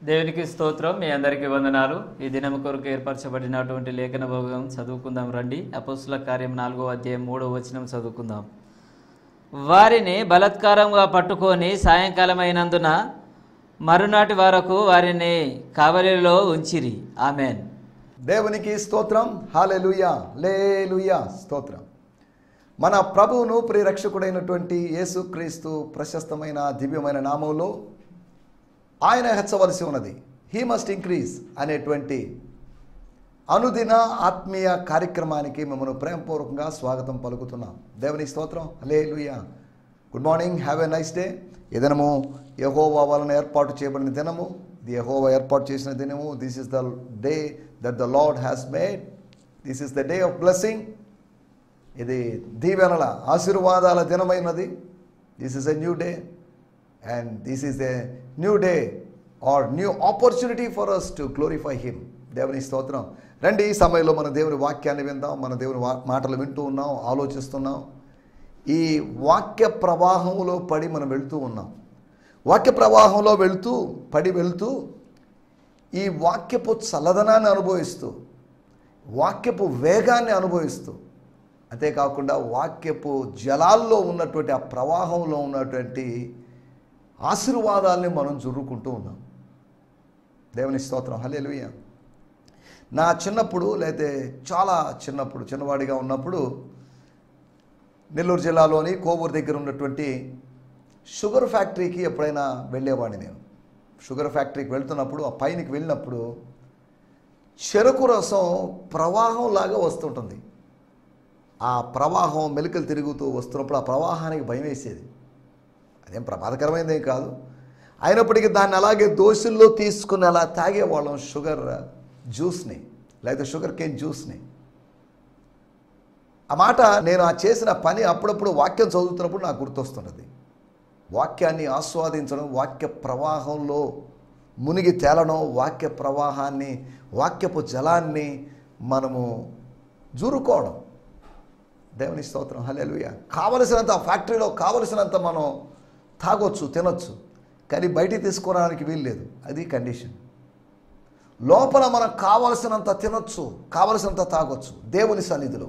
దేవునికి స్తోత్రం. మీ అందరికీ వందనాలు. ఈ దినం కొరకు ఏర్పరచబడినటువంటి లేఖన భాగం చదువుకుందాం రండి. అపోస్తుల కార్యం 4వ అధ్యాయం 3వ వచనం చదువుకుందాం. వారిని బలాత్కారంగా పట్టుకొని సాయంకాలం అయినందున మరునాటి వరకు వారిని కావలిలో ఉంచిరి. ఆమెన్. దేవునికి స్తోత్రం. హల్లెలూయా, హల్లెలూయా, స్తోత్రం. మన ప్రభువును ప్రియరక్షకుడైనటువంటి యేసుక్రీస్తు ప్రశస్తమైన దివ్యమైన నామంలో ఆయన హెచ్చవలసి ఉన్నది. హీ మస్ట్ ఇంక్రీజ్ అనేటువంటి అనుదిన ఆత్మీయ కార్యక్రమానికి మిమ్మల్ని ప్రేమపూర్వకంగా స్వాగతం పలుకుతున్నాం. దేవునికి స్తోత్రం. హల్లెలూయా. Good morning, have a nice day. ఈ దినము యెహోవా వలన ఏర్పాటు చేయబడిన దినము, యెహోవా ఏర్పాటు చేసిన దినము. This is the day that the lord has made. This is the day of blessing. ఇది దీవెనల ఆశీర్వాదాల దినమైనది. This is a new day and this is a new day or new opportunity for us to glorify him. దేవుని స్తోత్రం. రండి, ఈ సమయంలో మన దేవుని వాక్యాన్ని విందాం. మన దేవుని మాటలు వింటూ ఉన్నాం, ఆలోచిస్తున్నాం. ఈ వాక్య ప్రవాహంలో పడి మనం వెళ్తూ ఉన్నాం. వాక్య ప్రవాహంలో వెళ్తూ ఈ వాక్యపు చల్లదనాన్ని అనుభవిస్తూ, వాక్యపు వేగాన్ని అనుభవిస్తూ, అంతేకాకుండా వాక్యపు జలాల్లో ఉన్నటువంటి ఆ ప్రవాహంలో ఉన్నటువంటి ఆశీర్వాదాలని మనం జుర్రుకుంటూ ఉన్నాం. దేవుని స్తోత్రం. హల్లెలూయా. నా చిన్నప్పుడు, లేతే చాలా చిన్నవాడిగా ఉన్నప్పుడు నెల్లూరు జిల్లాలోని కోవూరు దగ్గర ఉన్నటువంటి షుగర్ ఫ్యాక్టరీకి ఎప్పుడైనా వెళ్ళేవాడిని. నేను షుగర్ ఫ్యాక్టరీకి వెళ్తున్నప్పుడు, ఆ పైనకి వెళ్ళినప్పుడు చెరకు రసం ప్రవాహంలాగా వస్తుంటుంది. ఆ ప్రవాహం మెలికలు తిరుగుతూ వస్తున్నప్పుడు ఆ ప్రవాహానికి భయం వేసేది. అదేం ప్రమాదకరమైనదేం కాదు. అయినప్పటికీ దాన్ని అలాగే దోశల్లో తీసుకుని అలా తాగేవాళ్ళం, షుగర్ జ్యూస్ని, లేదా షుగర్ కేన్ జ్యూస్ని. ఆ మాట, నేను ఆ చేసిన పని అప్పుడప్పుడు వాక్యం చదువుతున్నప్పుడు నాకు గుర్తొస్తున్నది. వాక్యాన్ని ఆస్వాదించడం, వాక్య ప్రవాహంలో మునిగి తేలడం, వాక్య ప్రవాహాన్ని, వాక్యపు జలాన్ని మనము జూరుకోవడం. దేవుని స్తోత్రం. హల్లెలూయా. కావలసినంత, ఆ ఫ్యాక్టరీలో కావలసినంత మనం తాగొచ్చు, తినొచ్చు, కానీ బయటికి తీసుకోవడానికి వీల్లేదు. అది కండిషన్. లోపల మనకు కావలసినంత తినొచ్చు, కావలసినంత తాగొచ్చు దేవుని సన్నిధిలో.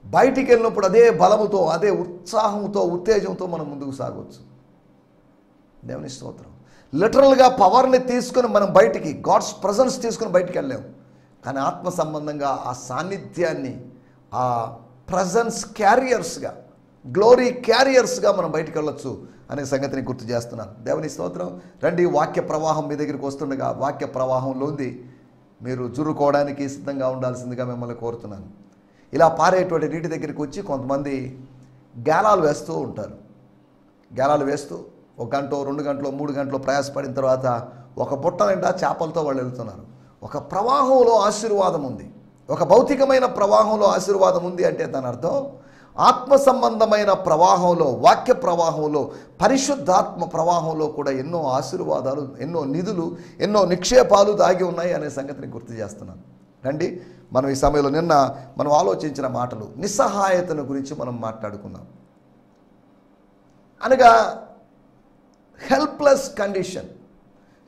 బయటికి వెళ్ళినప్పుడు అదే బలముతో, అదే ఉత్సాహంతో, ఉత్తేజంతో మనం ముందుకు సాగవచ్చు. దేవుని స్తోత్రం. లిటరల్గా పవర్ని తీసుకుని మనం బయటికి, గాడ్స్ ప్రజెన్స్ తీసుకుని బయటికి వెళ్ళాము. కానీ ఆత్మ సంబంధంగా ఆ సాన్నిధ్యాన్ని, ఆ ప్రజెన్స్ క్యారియర్స్గా, గ్లోరీ క్యారియర్స్గా మనం బయటికి వెళ్ళొచ్చు అనే సంగతిని గుర్తు చేస్తున్నాను. దేవుని స్తోత్రం. రండి, వాక్య ప్రవాహం మీ దగ్గరికి వస్తుండగా వాక్య ప్రవాహంలోంది మీరు జుర్రుకోవడానికి సిద్ధంగా ఉండాల్సిందిగా మిమ్మల్ని కోరుతున్నాను. ఇలా పారేటువంటి నీటి దగ్గరికి వచ్చి కొంతమంది గేలాలు వేస్తూ ఉంటారు. గేలాలు వేస్తూ 1 గంట, 2 గంటలు, 3 గంటలు ప్రయాసపడిన తర్వాత ఒక బుట్ట నిండా చేపలతో వాళ్ళు వెళ్తున్నారు. ఒక ప్రవాహంలో ఆశీర్వాదం ఉంది, ఒక భౌతికమైన ప్రవాహంలో ఆశీర్వాదం ఉంది అంటే దాని అర్థం ఆత్మ సంబంధమైన ప్రవాహంలో, వాక్య ప్రవాహంలో, పరిశుద్ధాత్మ ప్రవాహంలో కూడా ఎన్నో ఆశీర్వాదాలు, ఎన్నో నిధులు, ఎన్నో నిక్షేపాలు దాగి ఉన్నాయి అనే సంగతిని గుర్తు చేస్తున్నాను. రండి, మనం ఈ సమయంలో నిన్న మనం ఆలోచించిన మాటలు, నిస్సహాయతను గురించి మనం మాట్లాడుకున్నాం. అనగా హెల్ప్లెస్ కండిషన్,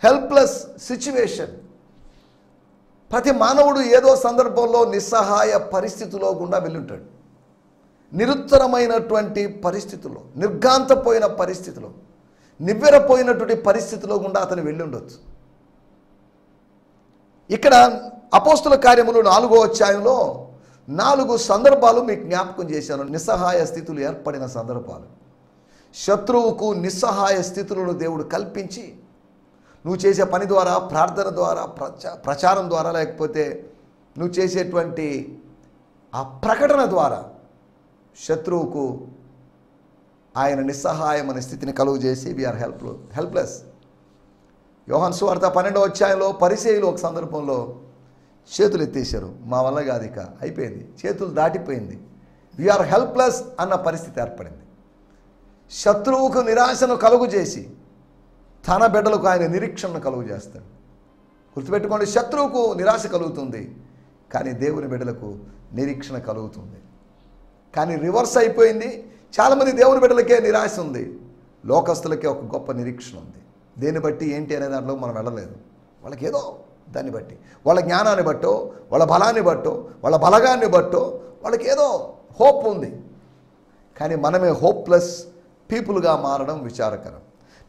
హెల్ప్లెస్ సిచ్యువేషన్. ప్రతి మానవుడు ఏదో సందర్భంలో నిస్సహాయ పరిస్థితిలో గుండా వెళ్ళుంటాడు. నిరుత్తరమైనటువంటి పరిస్థితుల్లో, నిర్ఘాంతపోయిన పరిస్థితిలో, నివ్వెరపోయినటువంటి పరిస్థితిలో గుండా అతను వెళ్ళి ఉండొచ్చు. ఇక్కడ అపోస్తుల కార్యములు 4వ అధ్యాయంలో 4 సందర్భాలు మీకు జ్ఞాపకం చేశాను. నిస్సహాయ స్థితులు ఏర్పడిన సందర్భాలు. శత్రువుకు నిస్సహాయ స్థితులను దేవుడు కల్పించి, నువ్వు చేసే పని ద్వారా, ప్రార్థన ద్వారా, ప్రచారం ద్వారా, లేకపోతే నువ్వు చేసేటువంటి ఆ ప్రకటన ద్వారా శత్రువుకు ఆయన నిస్సహాయమైన స్థితిని కలుగు చేసి వీఆర్ హెల్ప్లెస్. యోహాను సువార్త 12వ అధ్యాయంలో పరిసయ్యులు ఒక సందర్భంలో చేతులు ఎత్తేశారు. మా వల్ల కాదు, ఇక అయిపోయింది, చేతులు దాటిపోయింది, వీఆర్ హెల్ప్లెస్ అన్న పరిస్థితి ఏర్పడింది. శత్రువుకు నిరాశను కలుగు చేసి తన బిడ్డలకు ఆయన నిరీక్షణను కలుగు చేస్తాడు. గుర్తుపెట్టుకోండి, శత్రువుకు నిరాశ కలుగుతుంది, కానీ దేవుని బిడ్డలకు నిరీక్షణ కలుగుతుంది. కానీ రివర్స్ అయిపోయింది. చాలామంది దేవుని బిడ్డలకే నిరాశ ఉంది, లోకస్తులకే ఒక గొప్ప నిరీక్షణ ఉంది. దేన్ని బట్టి ఏంటి అనే దాంట్లో మనం వెళ్ళలేదు. వాళ్ళకి ఏదో దాన్ని బట్టి, వాళ్ళ జ్ఞానాన్ని బట్టో, వాళ్ళ బలాన్ని బట్టో, వాళ్ళ బలగాన్ని బట్టో వాళ్ళకి ఏదో హోప్ ఉంది. కానీ మనమే హోప్లెస్ పీపుల్గా మారడం విచారకరం.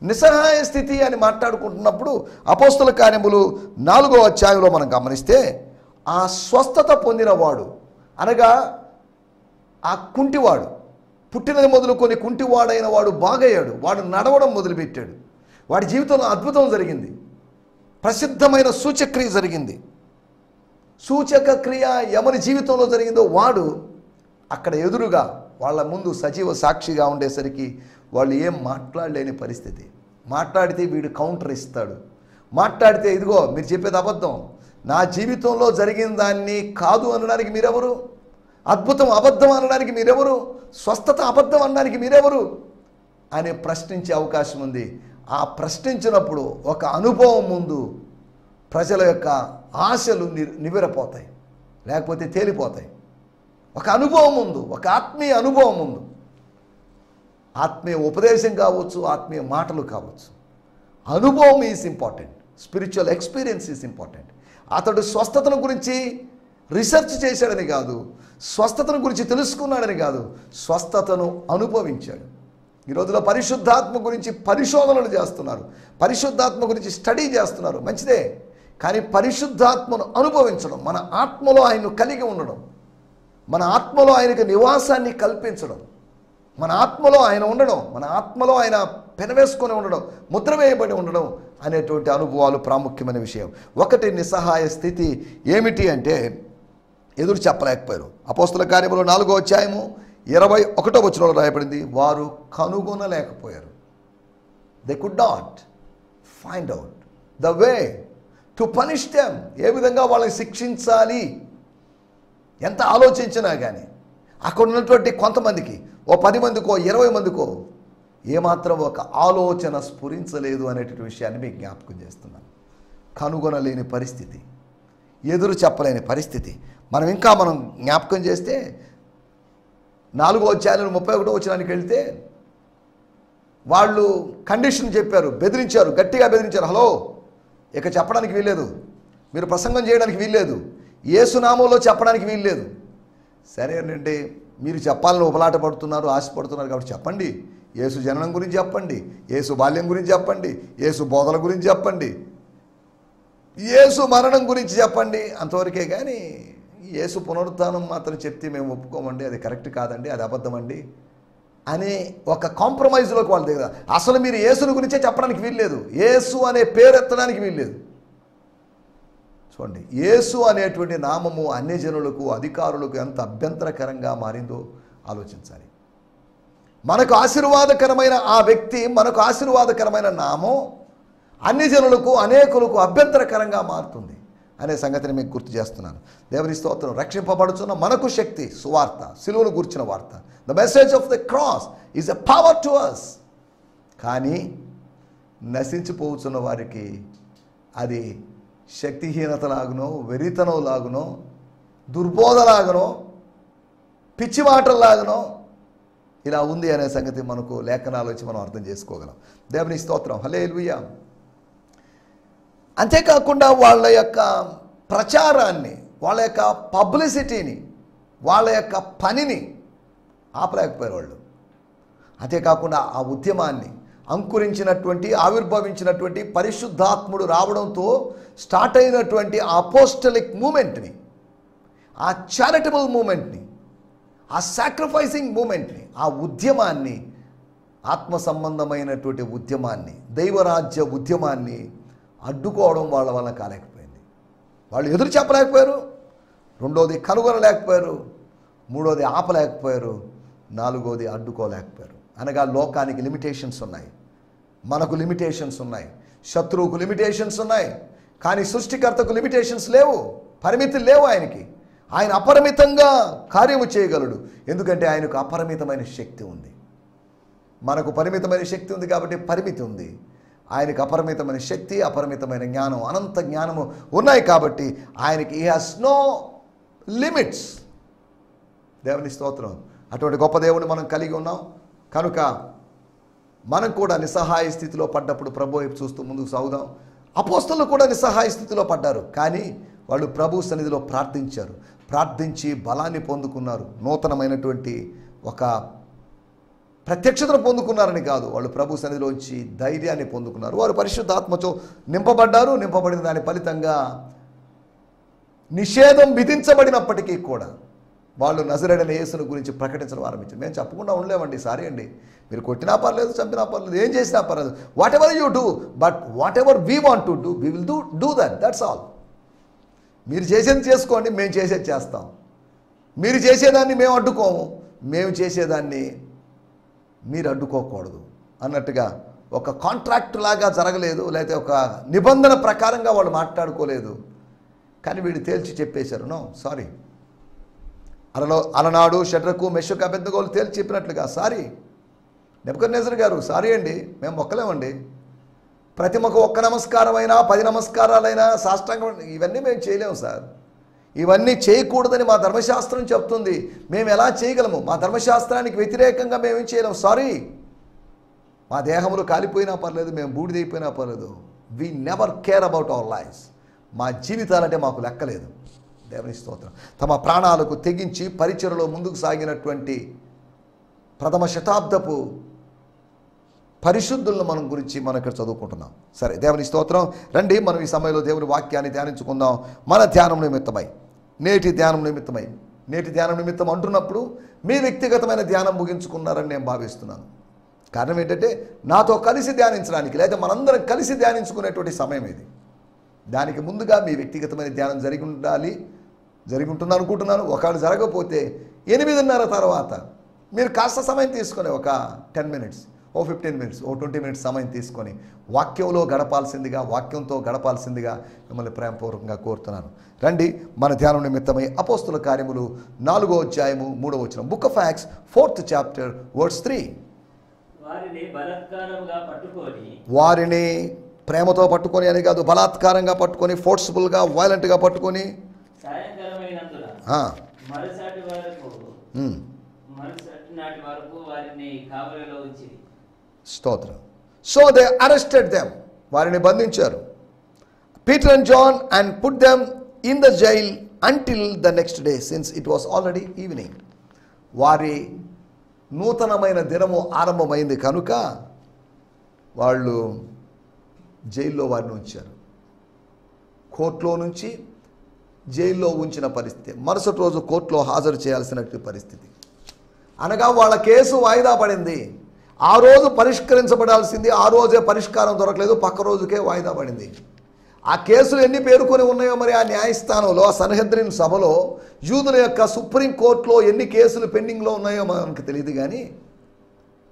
నిస్సహాయ స్థితి అని మాట్లాడుకుంటున్నప్పుడు అపోస్తల కార్యములు 4వ అధ్యాయంలో మనం గమనిస్తే ఆ స్వస్థత పొందినవాడు అనగా ఆ కుంటివాడు, పుట్టినది మొదలుకొని కుంటివాడైన వాడు బాగయ్యాడు. వాడు నడవడం మొదలుపెట్టాడు. వాడి జీవితంలో అద్భుతం జరిగింది. ప్రసిద్ధమైన సూచక్రియ జరిగింది. సూచక క్రియ ఎవరి జీవితంలో జరిగిందో వాడు అక్కడ ఎదురుగా వాళ్ళ ముందు సజీవ సాక్షిగా ఉండేసరికి వాళ్ళు ఏం మాట్లాడలేని పరిస్థితి. మాట్లాడితే వీడు కౌంటర్ ఇస్తాడు. మాట్లాడితే ఇదిగో మీరు చెప్పేది అబద్ధం, నా జీవితంలో జరిగిన దాన్ని కాదు అనడానికి మీరెవరు? అద్భుతం అబద్ధం అనడానికి మీరెవరు? స్వస్థత అబద్ధం అనడానికి మీరెవరు అని ప్రశ్నించే అవకాశం ఉంది. ఆ ప్రశ్నించినప్పుడు ఒక అనుభవం ముందు ప్రజల యొక్క ఆశలు నివిరపోతాయి, లేకపోతే తేలిపోతాయి. ఒక అనుభవం ముందు, ఒక ఆత్మీయ అనుభవం ముందు, ఆత్మీయ ఉపదేశం కావచ్చు, ఆత్మీయ మాటలు కావచ్చు, అనుభవం is important. Spiritual experience is important. అతడు స్వస్థతను గురించి రీసెర్చ్ చేశాడని కాదు, స్వస్థతను గురించి తెలుసుకున్నాడని కాదు, స్వస్థతను అనుభవించాడు. ఈ రోజులో పరిశుద్ధాత్మ గురించి పరిశోధనలు చేస్తున్నారు, పరిశుద్ధాత్మ గురించి స్టడీ చేస్తున్నారు, మంచిదే. కానీ పరిశుద్ధాత్మను అనుభవించడం, మన ఆత్మలో ఆయన్ను కలిగి ఉండడం, మన ఆత్మలో ఆయనకు నివాసాన్ని కల్పించడం, మన ఆత్మలో ఆయన ఉండడం, మన ఆత్మలో ఆయన పెనవేసుకొని ఉండడం, ముద్ర వేయబడి ఉండడం అనేటువంటి అనుభవాలు ప్రాముఖ్యమైన విషయం. ఒకటి నిస్సహాయ స్థితి ఏమిటి అంటే ఎదురు చెప్పలేకపోయారు. అపోస్తల కార్యములు 4వ అధ్యాయము 21వ వచనంలో రాయబడింది, వారు కనుగొనలేకపోయారు. They could not find out the way to punish them. ఏ విధంగా వాళ్ళని శిక్షించాలి ఎంత ఆలోచించినా కానీ అక్కడ ఉన్నటువంటి కొంతమందికి, ఓ 10 మందికో 20 మందికో ఏమాత్రం ఒక ఆలోచన స్ఫురించలేదు అనేటువంటి విషయాన్ని మీకు జ్ఞాపకం చేస్తున్నాను. కనుగొనలేని పరిస్థితి, ఎదురు చెప్పలేని పరిస్థితి. మనం జ్ఞాపకం చేస్తే 4వ అధ్యాయం 31వ వచనానికి వెళ్తే వాళ్ళు కండిషన్ చెప్పారు, బెదిరించారు, గట్టిగా బెదిరించారు. హలో, ఇక చెప్పడానికి వీల్లేదు, మీరు ప్రసంగం చేయడానికి వీల్లేదు, యేసునామంలో చెప్పడానికి వీల్లేదు. సరేనండి, మీరు చెప్పాలని ఉపలాట పడుతున్నారు, ఆశపడుతున్నారు కాబట్టి చెప్పండి. యేసు జననం గురించి చెప్పండి, యేసు బాల్యం గురించి చెప్పండి, యేసు బోధల గురించి చెప్పండి, యేసు మరణం గురించి చెప్పండి. అంతవరకే కానీ యేసు పునరుత్థానం మాత్రం చెప్తే మేము ఒప్పుకోమండి, అది కరెక్ట్ కాదండి, అది అబద్ధమండి అనే ఒక కాంప్రమైజ్లోకి వాళ్ళ దగ్గర. అసలు మీరు యేసుని గురించే చెప్పడానికి వీల్లేదు, యేసు అనే పేరు ఎత్తడానికి వీల్లేదు. చూడండి, యేసు అనేటువంటి నామము అన్యజనులకు, అధికారులకు ఎంత అభ్యంతరకరంగా మారిందో ఆలోచించాలి. మనకు ఆశీర్వాదకరమైన ఆ వ్యక్తి, మనకు ఆశీర్వాదకరమైన నామం అన్యజనులకు, అనేకులకు అభ్యంతరకరంగా మారుతుంది అనే సంగతిని మీకు గుర్తు చేస్తున్నాను. దేవుని స్తోత్రం. రక్షింపబడుతున్న మనకు శక్తి సువార్త, సిలువను గూర్చిన వార్త. The message of the cross is a power to us. కానీ నశించిపోతున్న వారికి అది శక్తిహీనతలాగునో, వెరితనంలాగునో, దుర్బోధలాగనో, పిచ్చి మాటల్లాగనో ఇలా ఉంది అనే సంగతి మనకు లేఖనాలు వచ్చి మనం అర్థం చేసుకోగలం. దేవుని స్తోత్రం. హల్లెలూయా. అంతేకాకుండా వాళ్ళ యొక్క ప్రచారాన్ని, వాళ్ళ యొక్క పబ్లిసిటీని, వాళ్ళ యొక్క పనిని ఆపలేకపోయారు వాళ్ళు. అంతేకాకుండా ఆ ఉద్యమాన్ని అంకురించినటువంటి, ఆవిర్భవించినటువంటి పరిశుద్ధాత్ముడు రావడంతో స్టార్ట్ అయినటువంటి ఆ అపోస్టలిక్ మూమెంట్ని, ఆ చారిటబుల్ మూమెంట్ని, ఆ సాక్రిఫైసింగ్ మూమెంట్ని, ఆ ఉద్యమాన్ని, ఆత్మ సంబంధమైనటువంటి ఉద్యమాన్ని, దైవరాజ్య ఉద్యమాన్ని అడ్డుకోవడం వాళ్ళ వల్ల కాలేకపోయింది. వాళ్ళు ఎదురు చెప్పలేకపోయారు, రెండోది కనుగొనలేకపోయారు, మూడోది ఆపలేకపోయారు, నాలుగోది అడ్డుకోలేకపోయారు. అనగా లోకానికి లిమిటేషన్స్ ఉన్నాయి, మనకు లిమిటేషన్స్ ఉన్నాయి, శత్రువుకు లిమిటేషన్స్ ఉన్నాయి. కానీ సృష్టికర్తకు లిమిటేషన్స్ లేవు, పరిమితులు లేవు ఆయనకి. ఆయన అపరిమితంగా కార్యము చేయగలడు, ఎందుకంటే ఆయనకు అపరిమితమైన శక్తి ఉంది. మనకు పరిమితమైన శక్తి ఉంది కాబట్టి పరిమితి ఉంది. ఆయనకు అపరిమితమైన శక్తి, అపరిమితమైన జ్ఞానం, అనంత జ్ఞానము ఉన్నాయి కాబట్టి ఆయనకి హీ హాస్ నో లిమిట్స్. దేవుని స్తోత్రం. అటువంటి గొప్ప దేవుని మనం కలిగి ఉన్నాం కనుక మనం కూడా నిస్సహాయ స్థితిలో పడ్డప్పుడు ప్రభు వైపు చూస్తూ ముందుకు సాగుదాం. అపోస్తలు కూడా నిస్సహాయ స్థితిలో పడ్డారు. కానీ వాళ్ళు ప్రభు సన్నిధిలో ప్రార్థించారు. ప్రార్థించి బలాన్ని పొందుకున్నారు. నూతనమైనటువంటి ఒక ప్రత్యక్షతను పొందుకున్నారని కాదు, వాళ్ళు ప్రభు సన్నిధిలోంచి ధైర్యాన్ని పొందుకున్నారు. వారు పరిశుద్ధాత్మతో నింపబడ్డారు. నింపబడిన దాని ఫలితంగా నిషేధం విధించబడినప్పటికీ కూడా వాళ్ళు నజరేయుడైన యేసుని గురించి ప్రకటించడం ఆరంభించారు. మేము చెప్పకుండా ఉండలేమండి, సారీ అండి, మీరు కొట్టినా పర్లేదు, చంపినా పర్లేదు, ఏం చేసినా పర్లేదు, what ever you do, but what ever we want to do we will do that's all. మీరు చేసేది చేసుకోండి, మేము చేసేది చేస్తాం. మీరు చేసేదాన్ని మేము అడ్డుకోము, మేము చేసేదాన్ని మీరు అడ్డుకోకూడదు అన్నట్టుగా ఒక కాంట్రాక్ట్ లాగా జరగలేదు, లేకపోతే ఒక నిబంధన ప్రకారంగా వాళ్ళు మాట్లాడుకోలేదు. కానీ వీళ్ళు తేల్చి చెప్పేశారు, నో సారీ. అలనాడు షడ్రకు మెషకు అబేద్నెగోలు తేల్చి చెప్పినట్లుగా, సారీ నెబుకద్నెజర్ గారు, సారీ అండి, మేము మొక్కలేమండి. ప్రతిమకు ఒక్క నమస్కారం అయినా 10 నమస్కారాలైనా సాష్టాంగం ఇవన్నీ మేము చేయలేము సార్. ఇవన్నీ చేయకూడదని మా ధర్మశాస్త్రం చెప్తుంది. మేము ఎలా చేయగలము? మా ధర్మశాస్త్రానికి వ్యతిరేకంగా మేమేం చేయలేము, సారీ. మా దేహములు కాలిపోయినా పర్లేదు, మేము బూడిదైపోయినా పర్లేదు, we never care about our lives. మా జీవితాలంటే మాకు లెక్కలేదు. దేవుని స్తోత్రం. తమ ప్రాణాలకు తెగించి పరిచర్యలో ముందుకు సాగినటువంటి ప్రథమ శతాబ్దపు పరిశుద్ధులను మనం గురించి మనం ఇక్కడ చదువుకుంటున్నాం. సరే, దేవుని స్తోత్రం. రండి మనం ఈ సమయంలో దేవుని వాక్యాన్ని ధ్యానించుకుందాం. మన ధ్యానం నిమిత్తమై, నేటి ధ్యానం నిమిత్తం అంటున్నప్పుడు మీ వ్యక్తిగతమైన ధ్యానం ముగించుకున్నారని నేను భావిస్తున్నాను. కారణం ఏంటంటే నాతో కలిసి ధ్యానించడానికి, లేదా మనందరం కలిసి ధ్యానించుకునేటువంటి సమయం ఇది. దానికి ముందుగా మీ వ్యక్తిగతమైన ధ్యానం జరిగి ఉంటుంది అనుకుంటున్నాను. ఒకవేళ జరగకపోతే 8:30 తర్వాత మీరు కాస్త సమయం తీసుకొని ఒక 10 మినిట్స్, 15 మినిట్స్, 20 మినిట్స్ సమయం తీసుకొని వాక్యంతో గడపాల్సిందిగా మిమ్మల్ని ప్రేమపూర్వకంగా కోరుతున్నాను. రండి మన ధ్యానం నిమిత్తమై అపోస్తుల కార్యములు 4వ అధ్యాయము 3వ వచనం. Book of Acts 4th chapter verse 3. వారిని ప్రేమతో పట్టుకొని అని కాదు, బలాత్కారంగా పట్టుకొని, ఫోర్స్ఫుల్గా, వైలెంట్గా పట్టుకొని స్తోత్రం. సో దే అరెస్టెడ్ దెమ్, వారిని బంధించారు. Peter and John and put them in the jail until the next day since it was already evening. వారి నూతనమైన దినము ఆరంభమైంది కనుక వాళ్ళు జైల్లో వారిని ఉంచారు. కోర్టులో నుంచి జైల్లో ఉంచిన పరిస్థితి. మరుసటి రోజు కోర్టులో హాజరు చేయాల్సినటువంటి పరిస్థితి. అనగా వాళ్ళ కేసు వాయిదా పడింది. ఆ రోజు పరిష్కరించబడాల్సింది ఆ రోజే పరిష్కారం దొరకలేదు, పక్క రోజుకే వాయిదా పడింది. ఆ కేసులు ఎన్ని పేర్కొని ఉన్నాయో మరి ఆ న్యాయస్థానంలో, ఆ సన్హెద్రిన్ సభలో, యూదుల యొక్క సుప్రీంకోర్టులో ఎన్ని కేసులు పెండింగ్లో ఉన్నాయో మనకు తెలియదు. కానీ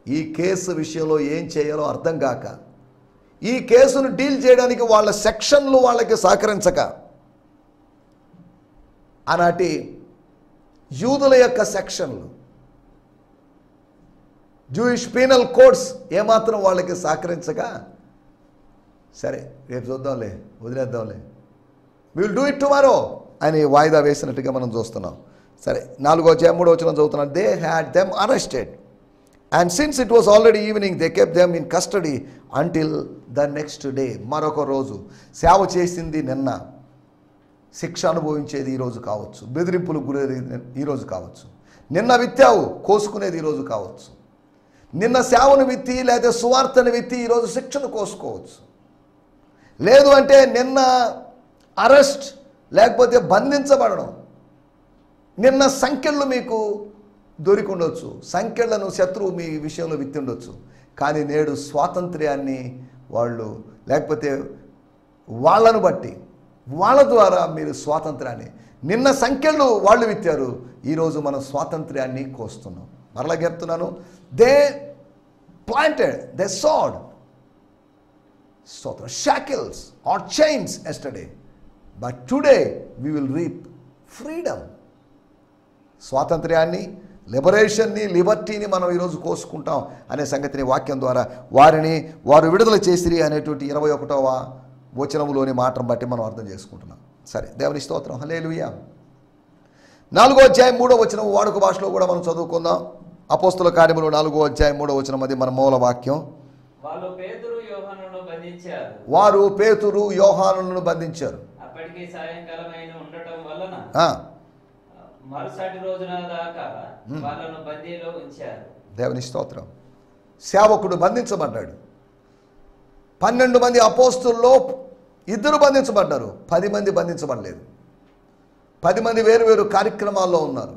ఈ కేసు విషయంలో ఏం చేయాలో అర్థం కాక, ఈ కేసును డీల్ చేయడానికి వాళ్ళ సెక్షన్లు వాళ్ళకి సహకరించక, ఆనాటి యూదుల యొక్క సెక్షన్లు, జూయిష్ పీనల్ కోడ్స్ ఏమాత్రం వాళ్ళకి సహకరించక, సరే రేపు చూద్దాంలే, వదిలేద్దాంలే, విల్ డూ ఇట్ టుమారో అని వాయిదా వేసినట్టుగా మనం చూస్తున్నాం. సరే, 4వ అధ్యాయం 3వ వచనం చదువుతున్నాం. They had them arrested and since it was already evening they kept them in custody until the next day. మరొక రోజు సేవ చేసింది నిన్న, శిక్ష అనుభవించేది ఈరోజు కావచ్చు, బెదిరింపులు గురేది ఈరోజు కావచ్చు, నిన్న విత్తావు కోసుకునేది ఈరోజు కావచ్చు, నిన్న సేవను విత్తి లేదా సువార్తను విత్తి ఈరోజు శిక్షను కోసుకోవచ్చు. లేదు అంటే నిన్న అరెస్ట్ లేకపోతే బంధించబడడం, నిన్న సంఖ్యలు మీకు దొరికి ఉండొచ్చు, సంఖ్యలను శత్రువు మీ విషయంలో విత్తి ఉండొచ్చు. కానీ నేడు స్వాతంత్ర్యాన్ని వాళ్ళు, లేకపోతే వాళ్ళను బట్టి, వాళ్ళ ద్వారా మీరు స్వాతంత్ర్యాన్ని, నిన్న సంఖ్యలు వాళ్ళు విత్తారు, ఈరోజు మనం స్వాతంత్ర్యాన్ని కోస్తున్నాం. మరలా చెప్తున్నాను, they planted, they sowed shackles or chains yesterday, but today we will reap freedom. స్వాతంత్ర్యాన్ని, లిబరేషన్ని, లిబర్టీని మనం ఈరోజు కోసుకుంటాం అనే సంగతిని వాక్యం ద్వారా వారు విడుదల చేసిరి అనేటువంటి 21వ వచనంలోని మాటను బట్టి మనం అర్థం చేసుకుంటున్నాం. సరే, దేవుని స్తోత్రం, హల్లెలూయా. 4వ అధ్యాయం 3వ వచనం వాడుక భాషలో కూడా మనం చదువుకుందాం. అపోస్తుల కార్యములు 4వ అధ్యాయం 3వ వచనం, అది మన మూల వాక్యం. వాళ్ళు పేతురు యోహానును బంధించారు. వారు పేతురు యోహానులను బంధించారు. అప్పటికి సాయంకాలమైన ఉండటం వలన ఆ, మరుసటి రోజున దాకా వాళ్ళను బందీలో ఉంచారు. దేవుని స్తోత్రం. సేవకుడు బంధించబడ్డాడు. 12 మంది అపోస్తుల్లో 2 బంధించబడ్డారు, 10 మంది బంధించబడలేదు. 10 మంది వేరు కార్యక్రమాల్లో ఉన్నారు,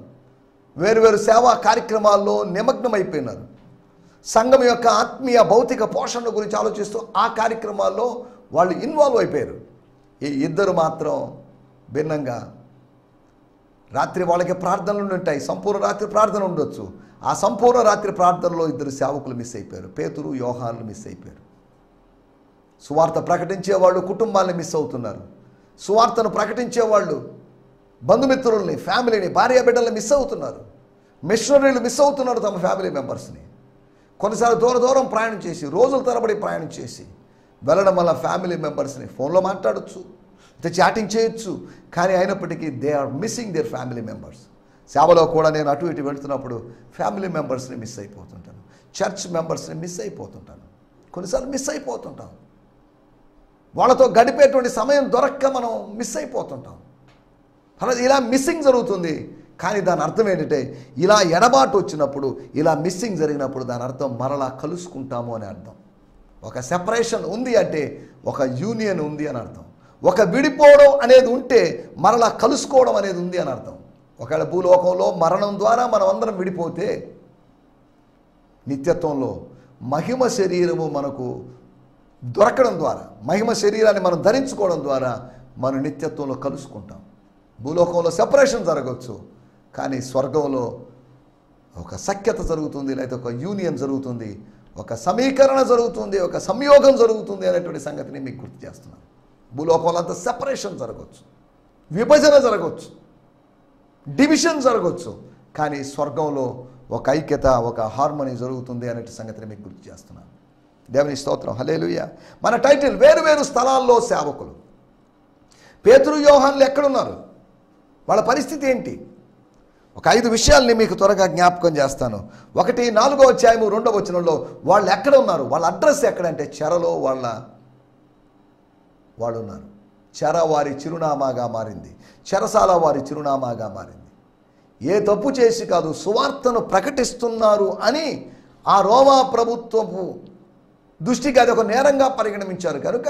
వేరు సేవా కార్యక్రమాల్లో నిమగ్నమైపోయినారు. సంఘం యొక్క ఆత్మీయ భౌతిక పోషణ గురించి ఆలోచిస్తూ ఆ కార్యక్రమాల్లో వాళ్ళు ఇన్వాల్వ్ అయిపోయారు. ఈ 2 మాత్రం భిన్నంగా రాత్రి వాళ్ళకి ప్రార్థనలు ఉంటాయి, సంపూర్ణ రాత్రి ప్రార్థన ఉండొచ్చు. ఆ సంపూర్ణ రాత్రి ప్రార్థనలో 2 సేవకులు మిస్ అయిపోయారు, పేతురు యోహానులు మిస్ అయిపోయారు. సువార్త ప్రకటించేవాళ్ళు కుటుంబాలను మిస్ అవుతున్నారు. సువార్తను ప్రకటించేవాళ్ళు బంధుమిత్రుల్ని, ఫ్యామిలీని, భార్య బిడ్డల్ని మిస్ అవుతున్నారు. మిషనరీలు మిస్ అవుతున్నారు తమ ఫ్యామిలీ మెంబర్స్ని. కొన్నిసార్లు దూరం ప్రయాణం చేసి, రోజుల తరబడి ప్రయాణం చేసి వెళ్ళడం వల్ల ఫ్యామిలీ మెంబర్స్ని ఫోన్లో మాట్లాడచ్చు, చాటింగ్ చేయొచ్చు, కానీ అయినప్పటికీ they are missing their family members. సేవలో కూడా నేను అటు ఇటు వెళ్తున్నప్పుడు ఫ్యామిలీ మెంబర్స్ని మిస్ అయిపోతుంటాను, చర్చ్ మెంబర్స్ని మిస్ అయిపోతుంటాను, కొన్నిసార్లు మిస్ అయిపోతుంటాం. వాళ్ళతో గడిపేటువంటి సమయం దొరక్క మనం మిస్ అయిపోతుంటాం. అలా ఇలా మిస్సింగ్ జరుగుతుంది. కానీ దాని అర్థం ఏంటంటే, ఇలా ఎడబాటు వచ్చినప్పుడు, ఇలా మిస్సింగ్ జరిగినప్పుడు దాని అర్థం మరలా కలుసుకుంటాము అని అర్థం. ఒక సెపరేషన్ ఉంది అంటే ఒక యూనియన్ ఉంది అని అర్థం. ఒక విడిపోవడం అనేది ఉంటే మరలా కలుసుకోవడం అనేది ఉంది అని అర్థం. ఒకవేళ భూలోకంలో మరణం ద్వారా మనం అందరం విడిపోతే, నిత్యత్వంలో మహిమ శరీరము మనకు దొరకడం ద్వారా, మహిమ శరీరాన్ని మనం ధరించుకోవడం ద్వారా మనం నిత్యత్వంలో కలుసుకుంటాం. భూలోకంలో సెపరేషన్ జరగవచ్చు, కానీ స్వర్గంలో ఒక సఖ్యత జరుగుతుంది, లేదా ఒక యూనియన్ జరుగుతుంది, ఒక సమీకరణ జరుగుతుంది, ఒక సంయోగం జరుగుతుంది అనేటువంటి సంగతిని మీకు గుర్తు చేస్తున్నాను. భూలోకంలో అంతా సెపరేషన్ జరగవచ్చు, విభజన జరగవచ్చు, డివిజన్ జరగవచ్చు, కానీ స్వర్గంలో ఒక ఐక్యత, ఒక హార్మనీ జరుగుతుంది అనే సంగతిని మీకు గుర్తు చేస్తున్నాను. దేవుని స్తోత్రం, హల్లెలూయా. మన టైటిల్ వేరు స్థలాల్లో సేవకులు. పేతురు యోహానులు ఎక్కడున్నారు, వాళ్ళ పరిస్థితి ఏంటి? ఒక 5 విషయాల్ని మీకు త్వరగా జ్ఞాపకం చేస్తాను. 1 4వ అధ్యాయము 2వ వచనంలో వాళ్ళు ఎక్కడ ఉన్నారు, వాళ్ళ అడ్రస్ ఎక్కడంటే చెరలో వాళ్ళు ఉన్నారు. చెర వారి చిరునామాగా మారింది, చెరసాల వారి చిరునామాగా మారింది. ఏ తప్పు చేసి కాదు, సువార్తను ప్రకటిస్తున్నారు అని ఆ రోమా ప్రభుత్వపు దృష్టికి అది ఒక నేరంగా పరిగణించారు. కనుక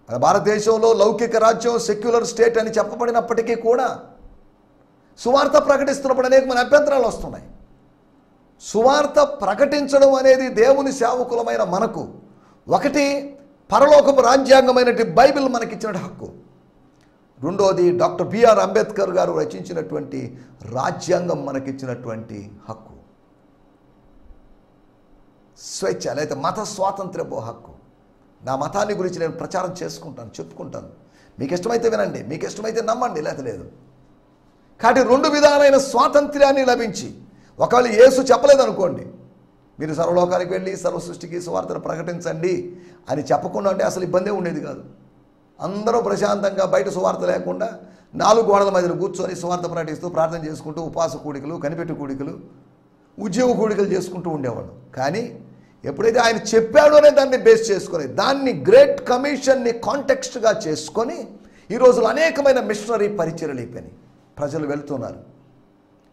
మన భారతదేశంలో లౌకిక రాజ్యం, సెక్యులర్ స్టేట్ అని చెప్పబడినప్పటికీ కూడా సువార్త ప్రకటిస్తున్నప్పుడు అనేకమైన అభ్యంతరాలు వస్తున్నాయి. సువార్త ప్రకటించడం అనేది దేవుని సేవకులమైన మనకు, 1 పరలోకపు రాజ్యాంగమైనటువంటి బైబిల్ మనకిచ్చిన హక్కు, 2వది డాక్టర్ బిఆర్ అంబేద్కర్ గారు రచించినటువంటి రాజ్యాంగం మనకిచ్చినటువంటి హక్కు, స్వేచ్ఛ లేదా మత స్వాతంత్ర్యపు హక్కు. నా మతాన్ని గురించి నేను ప్రచారం చేసుకుంటాను, చెప్పుకుంటాను, మీకు ఇష్టమైతే వినండి, మీకు ఇష్టమైతే నమ్మండి, లేక లేదు. కాబట్టి 2 విధాలైన స్వాతంత్ర్యాన్ని లభించి, ఒకవేళ యేసు చెప్పలేదనుకోండి, మీరు సర్వలోకానికి వెళ్ళి సర్వ సృష్టికి సువార్తను ప్రకటించండి అని చెప్పకుండా ఉంటే అసలు ఇబ్బందే ఉండేది కాదు. అందరూ ప్రశాంతంగా బయట సువార్త లేకుండా 4 గోడల మధ్యలో కూర్చొని సువార్త ప్రకటిస్తూ, ప్రార్థన చేసుకుంటూ, ఉపవాస కూడికలు, కనిపెట్టు కూడికలు, ఉద్యోగ కూడికలు చేసుకుంటూ ఉండేవాళ్ళు. కానీ ఎప్పుడైతే ఆయన చెప్పాడో అనే దాన్ని బేస్ చేసుకొని, దాన్ని గ్రేట్ కమిషన్ని కాంటెక్స్ట్గా చేసుకొని ఈ రోజులు అనేకమైన మిషనరీ పరిచర్యలు అయిపోయినాయి. ప్రజలు వెళ్తున్నారు,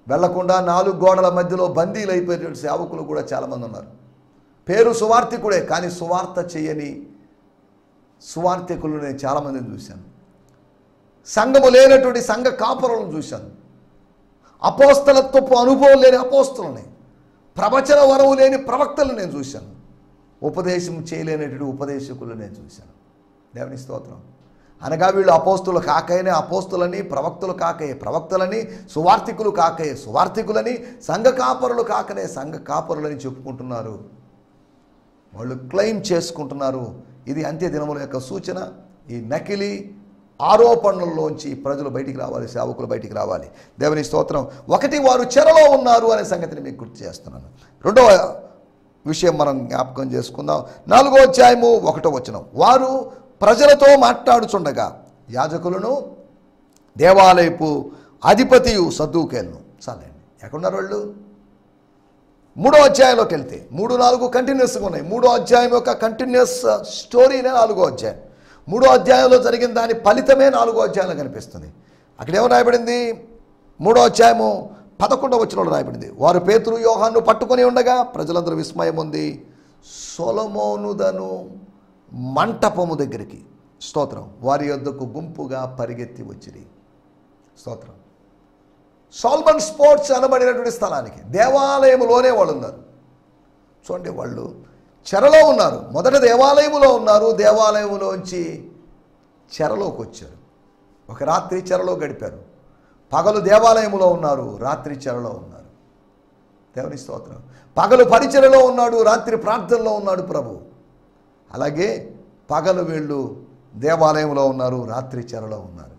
వెళ్లకుండా 4 గోడల మధ్యలో బందీలు అయిపోయేటువంటి సేవకులు కూడా చాలామంది ఉన్నారు. పేరు సువార్థికుడే, కానీ సువార్త చేయని సువార్థికులు నేను చాలామందిని చూశాను. సంఘము లేనటువంటి సంఘ కాపురులను చూశాను. అపోస్తలత్వపు అనుభవం లేని అపోస్తలని, ప్రవచన వరవు లేని ప్రవక్తలను నేను చూశాను. ఉపదేశం చేయలేనటువంటి ఉపదేశకులు నేను చూశాను. దేవుని స్తోత్రం. అనగా వీళ్ళు అపోస్తులు కాకనే అపోస్తులని, ప్రవక్తలు కాకయే ప్రవక్తలని, సువార్థికులు కాకయే సువార్థికులని, సంఘ కాపరులు కాకనే సంఘ కాపరులని చెప్పుకుంటున్నారు. వాళ్ళు క్లెయిమ్ చేసుకుంటున్నారు. ఇది అంత్య దినముల యొక్క సూచన. ఈ నకిలీ ఆరోపణల్లోంచి ప్రజలు బయటికి రావాలి, సేవకులు బయటికి రావాలి. దేవుని స్తోత్రం. 1 వారు చెరలో ఉన్నారు అనే సంగతిని మీకు గుర్తు చేస్తున్నాను. 2వ విషయం మనం జ్ఞాపకం చేసుకుందాం. 4వ అధ్యాయము 1వ వచనం. వారు ప్రజలతో మాట్లాడుచుండగా యాజకులను, దేవాలయపు అధిపతియు సద్దూకేలను. చాలండి, ఎక్కడున్నారు వాళ్ళు? 3వ అధ్యాయంలోకి వెళ్తే 3, 4 కంటిన్యూస్గా ఉన్నాయి. 3వ అధ్యాయం యొక్క కంటిన్యూస్ స్టోరీనే 4వ అధ్యాయం. 3వ అధ్యాయంలో జరిగిన దాని ఫలితమే 4వ అధ్యాయంలో కనిపిస్తుంది. అక్కడ ఏమో రాయబడింది? 3వ అధ్యాయము 11వ వచనంలో రాయబడింది, వారు పేతురు యోహాను పట్టుకొని ఉండగా ప్రజలందరూ విస్మయం ఉంది. సొలొమోనుదను మంటపము దగ్గరికి, స్తోత్రం, వారి యొద్దకు గుంపుగా పరిగెత్తి వచ్చిరి. స్తోత్రం. సోల్మన్ స్పోర్ట్స్ అనబడినటువంటి స్థలానికి, దేవాలయములోనే వాళ్ళు ఉన్నారు. చూడండి, వాళ్ళు చెరలో ఉన్నారు. మొదట దేవాలయములో ఉన్నారు, దేవాలయములోంచి చెరలోకి వచ్చారు. ఒక రాత్రి చెరలో గడిపారు. పగలు దేవాలయములో ఉన్నారు, రాత్రి చెరలో ఉన్నారు. దేవుని స్తోత్రం. పగలు పరిచర్యలో ఉన్నాడు, రాత్రి ప్రార్థనలో ఉన్నాడు ప్రభు. అలాగే పగలు వీళ్ళు దేవాలయంలో ఉన్నారు, రాత్రి చెరలో ఉన్నారు.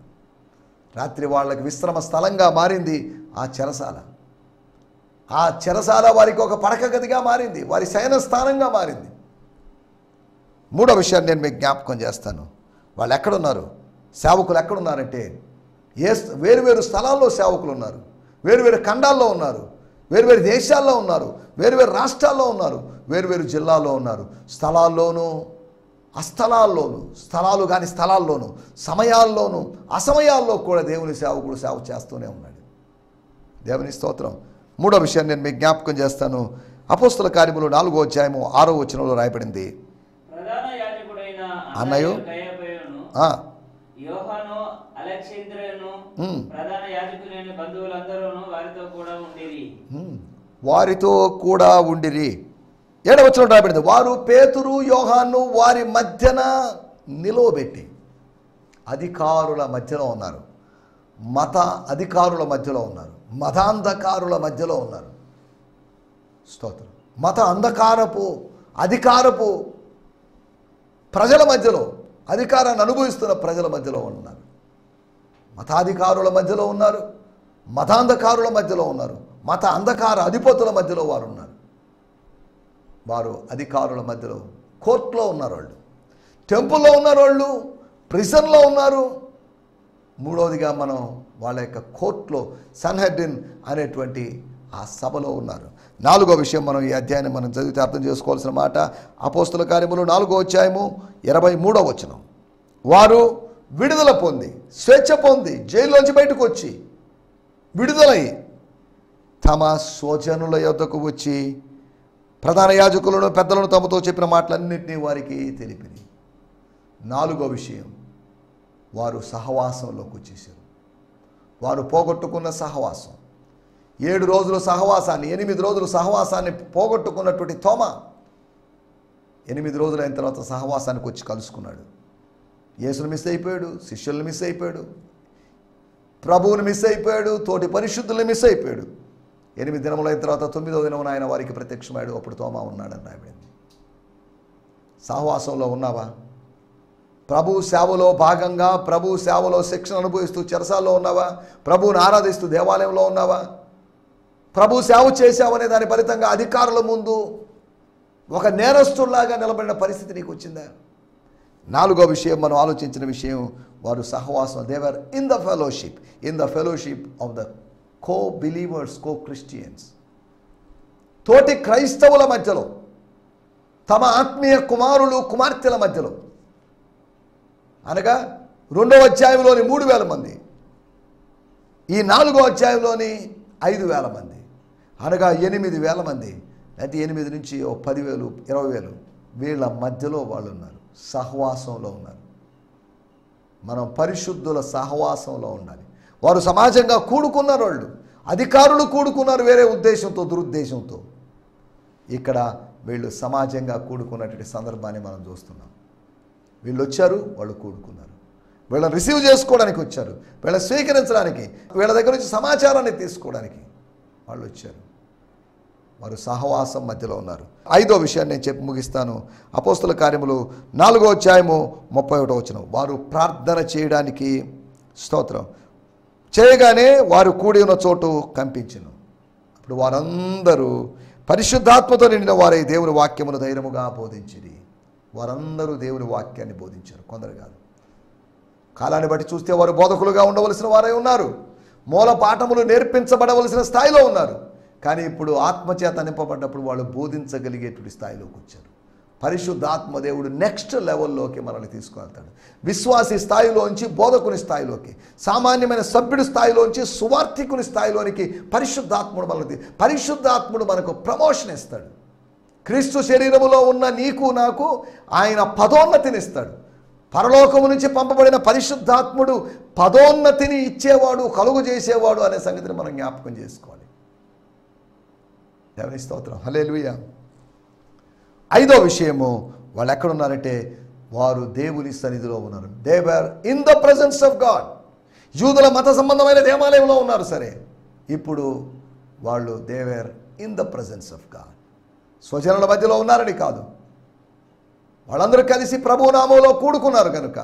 రాత్రి వాళ్ళకి విశ్రమ స్థలంగా మారింది ఆ చెరసాల. ఆ చెరసాల వారికి ఒక పడక గదిగా మారింది, వారి శయన స్థానంగా మారింది. 3వ విషయాన్ని నేను మీకు జ్ఞాపకం చేస్తాను. వాళ్ళు ఎక్కడున్నారు? సేవకులు ఎక్కడున్నారంటే, వేరువేరు స్థలాల్లో సేవకులు ఉన్నారు, వేరువేరు ఖండాల్లో ఉన్నారు, వేరువేరు దేశాల్లో ఉన్నారు, వేరువేరు రాష్ట్రాల్లో ఉన్నారు, వేరువేరు జిల్లాల్లో ఉన్నారు. స్థలాల్లోనూ అస్థలాల్లోనూ, స్థలాలు కాని స్థలాల్లోనూ, సమయాల్లోనూ అసమయాల్లో కూడా దేవుని సేవకుడు సేవ చేస్తూనే ఉన్నాడు. దేవుని స్తోత్రం. 3వ విషయాన్ని నేను మీకు జ్ఞాపకం చేస్తాను. అపోస్తల కార్యములు 4వ అధ్యాయము 6వ వచనంలో రాయబడింది, అన్నయ్య వారితో కూడా ఉండిరి. 7వ వచనంలో రాయబడింది, వారు పేతురు యోహాను వారి మధ్యన నిలవబెట్టి, అధికారుల మధ్యలో ఉన్నారు, మత అధికారుల మధ్యలో ఉన్నారు, మతాంధకారుల మధ్యలో ఉన్నారు. స్తోత్రం. మత అంధకారపు అధికారపు ప్రజల మధ్యలో, అధికారాన్ని అనుభవిస్తున్న ప్రజల మధ్యలో ఉన్నారు. మతాధికారుల మధ్యలో ఉన్నారు, మతాంధకారుల మధ్యలో ఉన్నారు, మత అంధకార అధిపతుల మధ్యలో వారు ఉన్నారు. వారు అధికారుల మధ్యలో, కోర్టులో ఉన్నారు, వాళ్ళు టెంపుల్లో ఉన్నారు, వాళ్ళు ప్రిజన్లో ఉన్నారు. 3వదిగా మనం వాళ్ళ యొక్క కోర్టులో, సన్హెడ్రిన్ అనేటువంటి ఆ సభలో ఉన్నారు. 4వ విషయం, మనం ఈ అధ్యాయాన్ని మనం చదివితే అర్థం చేసుకోవాల్సిన మాట. అపోస్తల కార్యములు 4వ అధ్యాయము 23వ వచనం, వారు విడుదల పొంది, స్వేచ్ఛ పొంది, జైల్లోంచి బయటకు వచ్చి విడుదలై తమ స్వజనుల యొద్దకు వచ్చి ప్రధాన యాజకులను పెద్దలను తమతో చెప్పిన మాటలన్నింటినీ వారికి తెలిపింది. 4వ విషయం, వారు సహవాసంలోకి వచ్చేసారు. వారు పోగొట్టుకున్న సహవాసం, 7 రోజుల సహవాసాన్ని, 8 రోజుల సహవాసాన్ని పోగొట్టుకున్నటువంటి తోమ 8 రోజులైన తర్వాత సహవాసానికి వచ్చి కలుసుకున్నాడు. యేసును మిస్ అయిపోయాడు, శిష్యులను మిస్ అయిపోయాడు, ప్రభువుని మిస్ అయిపోయాడు, తోటి పరిశుద్ధుల్ని మిస్ అయిపోయాడు. 8 దినములైన తర్వాత 9వ దినమున ఆయన వారికి ప్రత్యక్షమాడు. అప్పుడు తోమా ఉన్నాడని రాయబడింది. సహవాసంలో ఉన్నావా? ప్రభు సేవలో భాగంగా, ప్రభు సేవలో శిక్షణ అనుభవిస్తూ చెరసాల్లో ఉన్నావా? ప్రభువుని ఆరాధిస్తూ దేవాలయంలో ఉన్నావా? ప్రభు సేవ చేశావనే దాని ఫలితంగా అధికారుల ముందు ఒక నేరస్తుల్లాగా నిలబడిన పరిస్థితి నీకు వచ్చిందా? 4వ విషయం, మనం ఆలోచించిన విషయం, వారు సహవాసం, they were in the fellowship of the co-believers, co-Christians, తోటి క్రైస్తవుల మధ్యలో, తమ ఆత్మీయ కుమారులు కుమార్తెల మధ్యలో. అనగా 2వ అధ్యాయంలోని 3,000 మంది, ఈ 4వ అధ్యాయంలోని 5,000 మంది, అనగా 8,000 మంది, అయితే 8 నుంచి 10,000, 20,000 వీళ్ళ మధ్యలో వాళ్ళు ఉన్నారు, సహవాసంలో ఉన్నారు. మనం పరిశుద్ధుల సహవాసంలో ఉండాలి. వారు సమాజంగా కూడుకున్నారు, వాళ్ళు అధికారులు కూడుకున్నారు వేరే ఉద్దేశంతో, దురుద్దేశంతో. ఇక్కడ వీళ్ళు సమాజంగా కూడుకున్నటువంటి సందర్భాన్ని మనం చూస్తున్నాం. వీళ్ళు వచ్చారు, వాళ్ళు కూడుకున్నారు, వీళ్ళని రిసీవ్ చేసుకోవడానికి వచ్చారు, వీళ్ళని స్వీకరించడానికి, వీళ్ళ దగ్గర నుంచి సమాచారాన్ని తీసుకోవడానికి వాళ్ళు వచ్చారు. వారు సహవాసం మధ్యలో ఉన్నారు. 5వ విషయాన్ని నేను చెప్పి ముగిస్తాను. అపోస్తల కార్యములు 4వ అధ్యాయము 31వ వచనం, వారు ప్రార్థన చేయడానికి, స్తోత్రం, చేయగానే వారు కూడి ఉన్న చోటు కంపించెను. అప్పుడు వారందరూ పరిశుద్ధాత్మతో నిండిన వారై దేవుని వాక్యమును ధైర్యముగా బోధించిరి. వారందరూ దేవుని వాక్యాన్ని బోధించారు, కొందరు కాదు. కాలాన్ని బట్టి చూస్తే వారు బోధకులుగా ఉండవలసిన వారై ఉన్నారు, మూల పాఠములు నేర్పించబడవలసిన స్థాయిలో ఉన్నారు. కానీ ఇప్పుడు ఆత్మచేత నింపబడ్డప్పుడు వాళ్ళు బోధించగలిగేటువంటి స్థాయిలోకి వచ్చారు. పరిశుద్ధాత్మ దేవుడు నెక్స్ట్ లెవెల్లోకి మనల్ని తీసుకువెళ్తాడు. విశ్వాసి స్థాయిలోంచి బోధకుని స్థాయిలోకి, సామాన్యమైన సభ్యుడి స్థాయిలోంచి సువార్థికుని స్థాయిలోనికి పరిశుద్ధాత్ముడు మనకు ప్రమోషన్ ఇస్తాడు. క్రీస్తు శరీరములో ఉన్న నీకు నాకు ఆయన పదోన్నతిని ఇస్తాడు. పరలోకము నుంచి పంపబడిన పరిశుద్ధాత్ముడు పదోన్నతిని ఇచ్చేవాడు, కలుగు చేసేవాడు అనే సంగతిని మనం జ్ఞాపకం చేసుకోవాలి. దేవుని స్తోత్రం, హల్లెలూయా. ఐదో విషయము, వాళ్ళు ఎక్కడున్నారంటే వారు దేవుని సన్నిధిలో ఉన్నారు. They were in the presence of God. యూదుల మత సంబంధమైన దేవాలయంలో ఉన్నారు సరే, ఇప్పుడు వాళ్ళు they were in the presence of God. స్వజనుల మధ్యలో ఉన్నారని కాదు, వాళ్ళందరూ కలిసి ప్రభు నామంలో కూడుకున్నారు కనుక,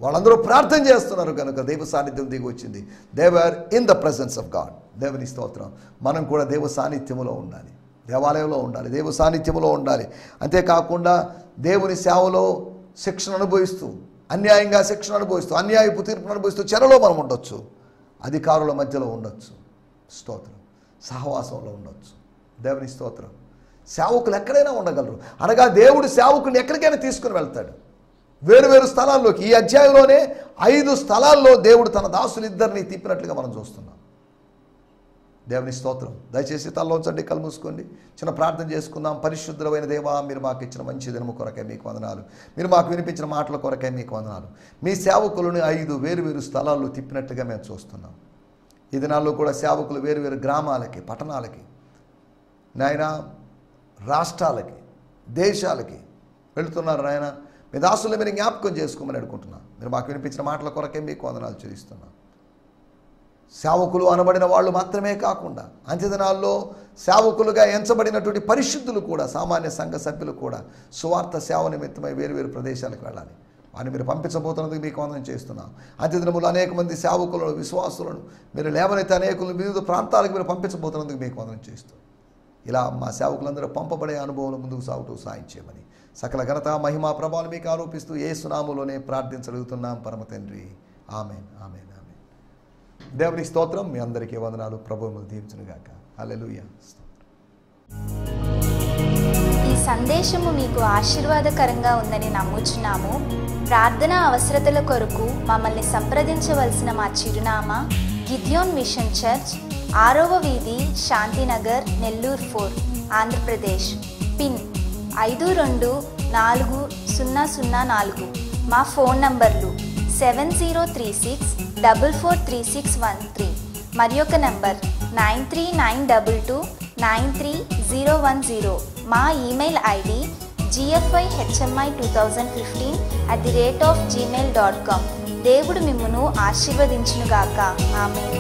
వాళ్ళందరూ ప్రార్థన చేస్తున్నారు కనుక దైవ సాన్నిధ్యం దిగి వచ్చింది. They were in the presence of God. దేవుని స్తోత్రం. మనం కూడా దైవ సాన్నిధ్యములో ఉండాలి, దేవాలయంలో ఉండాలి, దేవ సాన్నిధ్యంలో ఉండాలి. అంతేకాకుండా దేవుని సేవలో శిక్షణ అనుభవిస్తూ, అన్యాయంగా శిక్షణ అనుభవిస్తూ, అన్యాయపు తీర్పును అనుభవిస్తూ చెరలో మనం ఉండొచ్చు, అధికారుల మధ్యలో ఉండొచ్చు, స్తోత్రం, సహవాసంలో ఉండొచ్చు. దేవుని స్తోత్రం. సేవకులు ఎక్కడైనా ఉండగలరు, అనగా దేవుడు సేవకుని ఎక్కడికైనా తీసుకుని వెళ్తాడు, వేరు స్థలాల్లోకి. ఈ అధ్యాయంలోనే 5 స్థలాల్లో దేవుడు తన దాసులిద్దరిని తిప్పినట్లుగా మనం చూస్తున్నాం. దేవుని స్తోత్రం. దయచేసి తలలోంచండి, కళ్ళు మూసుకోండి, చిన్న ప్రార్థన చేసుకుందాం. పరిశుద్ధమైన దేవా, మీరు మాకు ఇచ్చిన మంచి దినము కొరకై మీకు వందనాలు. మీరు మాకు వినిపించిన మాటల కొరకై మీకు వందనాలు. మీ సేవకులను 5 వేరు స్థలాల్లో తిప్పినట్టుగా మేము చూస్తున్నాం. ఈ దినాల్లో కూడా సేవకులు వేరు గ్రామాలకి, పట్టణాలకి, నాయన రాష్ట్రాలకి, దేశాలకి వెళుతున్నారు. నాయన మీ దాసులను మీరు జ్ఞాపకం చేసుకోమని అడుగుతున్నాను. మీరు మాకు వినిపించిన మాటల కొరకే మీకు వందనాలు చెల్లిస్తున్నాను. సేవకులు అనబడిన వాళ్ళు మాత్రమే కాకుండా అంత్యదినాల్లో సేవకులుగా ఎంచబడినటువంటి పరిశుద్ధులు కూడా, సామాన్య సంఘ సభ్యులు కూడా సువార్త సేవ నిమిత్తమై వేరు ప్రదేశాలకు వెళ్ళాలి. వారిని మీరు పంపించబోతున్నందుకు మీకు వందనం చేస్తున్నాం. అంత్యదినములు అనేక మంది సేవకులను, విశ్వాసులను మీరు లేవనైతే అనేకులను వివిధ ప్రాంతాలకు మీరు పంపించబోతున్నందుకు మీకు వందనం చేస్తూ, ఇలా మా సేవకులందరూ పంపబడే అనుభవం ముందుకు సాగుతూ సాయం చేయమని సకల ఘనత మహిమా ప్రభావాలు మీకు ఆరోపిస్తూ యేసు నామములోనే ప్రార్థించగలుగుతున్నాం పరమ తండ్రి. ఆమేన్, ఆమేన్, ఆమేన్. దేవునికి స్తోత్రం. మీ అందరికీ వందనాలు. ప్రభువును దీవించునుగాక. హల్లెలూయా. ఈ సందేశము మీకు ఆశీర్వాదకరంగా ఉందని నమ్ముచున్నాము. ప్రార్థన అవసరతల కొరకు మమ్మల్ని సంప్రదించవలసిన మా చిరునామా గిద్యోన్ మిషన్ చర్చ్, 6వ వీధి, శాంతినగర్, నెల్లూరు 4, ఆంధ్రప్రదేశ్. పిన్ 524004. మా ఫోన్ నంబర్లు 7036443613 మరి ఒక నంబర్ 9392293010. మా ఈమెయిల్ ఐడి gfihmi2015@gmail.com. దేవుడు మిమ్మును ఆశీర్వదించునుగాక. ఆమేన్.